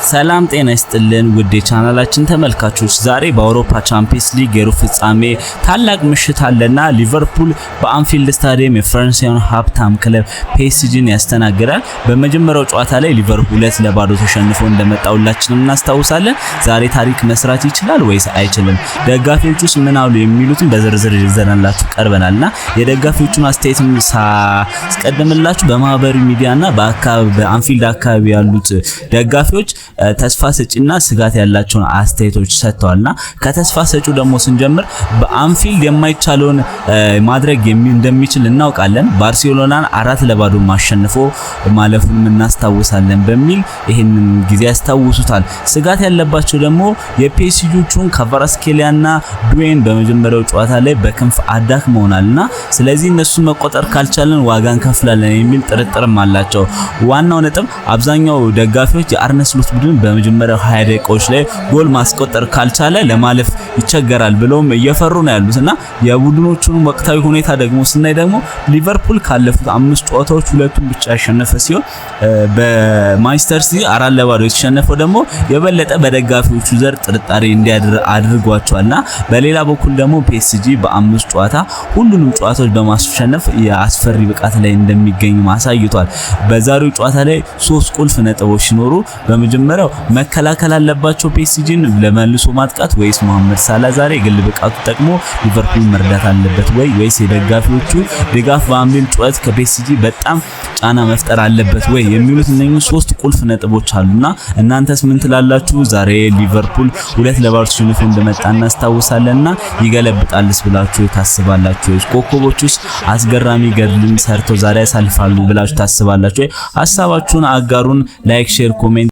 ሰላም ጤና ይስጥልን ውድ የቻናላችን ተመልካቾች፣ ዛሬ በአውሮፓ ቻምፒየንስ ሊግ የሩብ ፍጻሜ ታላቅ ምሽት አለና ሊቨርፑል በአንፊልድ ስታዲየም የፈረንሳዩን ሀብታም ክለብ ፒኤስጂን ያስተናግዳል። በመጀመሪያው ጨዋታ ላይ ሊቨርፑል 2-0 ተሸንፎ እንደመጣ ሁላችንም እናስታውሳለን። ዛሬ ታሪክ መስራት ይችላል ወይስ አይችልም? ደጋፊዎቹስ ምን አሉ የሚሉትን በዝርዝር ይዘናላችሁ ቀርበናልና የደጋፊዎቹን አስተያየትም ሳስቀድምላችሁ በማህበራዊ ሚዲያና በአንፊልድ አካባቢ ያሉት ደጋፊዎች ተስፋ ሰጪና ስጋት ያላቸውን አስተያየቶች ሰጥተዋልና ከተስፋ ሰጪው ደግሞ ስንጀምር በአንፊልድ የማይቻለውን ማድረግ እንደሚችል እናውቃለን። ባርሴሎናን 4-0 ማሸነፎ ማለፉን እናስታውሳለን በሚል ይሄንን ጊዜ ያስታውሱታል። ስጋት ያለባቸው ደግሞ የፒኤስጂዎቹን ካቫራስኬሊያና ዱዌን በመጀመሪያው ጨዋታ ላይ በክንፍ አዳክመውናልና ስለዚህ እነሱን መቆጠር ካልቻለን ዋጋ እንከፍላለን የሚል ጥርጥርም አላቸው። ዋናው ነጥብ አብዛኛው ደጋፊዎች የአርነ ስሎት ቡድን በመጀመሪያው 20 ደቂቃዎች ላይ ጎል ማስቆጠር ካልቻለ ለማለፍ ይቸገራል ብለውም እየፈሩ ነው ያሉትና የቡድኖቹን ወቅታዊ ሁኔታ ደግሞ ስናይ ደግሞ ሊቨርፑል ካለፉት 5 ጨዋታዎች ሁለቱን ብቻ ያሸነፈ ሲሆን በማንቸስተር ሲቲ 4-0 የተሸነፈው ደግሞ የበለጠ በደጋፊዎቹ ዘር ጥርጣሬ እንዲያድር አድርጓቸዋልና በሌላ በኩል ደግሞ ፒኤስጂ በ5 ጨዋታ ሁሉንም ጨዋታዎች በማሸነፍ የአስፈሪ ብቃት ላይ እንደሚገኝ ማሳይቷል። በዛሬው ጨዋታ ላይ 3 ቁልፍ ነጥቦች ሲኖሩ በመጀመሪያው መከላከል አለባቸው ፒኤስጂን ለመልሶ ማጥቃት ወይስ መሐመድ ሳላ ዛሬ ግል ብቃቱ ጠቅሞ ሊቨርፑል መርዳት አለበት ወይስ የደጋፊዎቹ ድጋፍ በአንፊልድ ጨዋታ ከፒኤስጂ በጣም ጫና መፍጠር አለበት ወይ የሚሉት እነኚህ 3 ቁልፍ ነጥቦች አሉና እናንተስ ምን ትላላችሁ? ዛሬ ሊቨርፑል 2-0 ተሸንፎ እንደመጣ እናስታውሳለንና ይገለብጣልስ ብላችሁ ታስባላችሁ? ኮከቦቹስ አስገራሚ ገድልን ሰርተው ዛሬ ያሳልፋሉ ብላችሁ ታስባላችሁ? ሐሳባችሁን አጋሩን። ላይክ፣ ሼር፣ ኮሜንት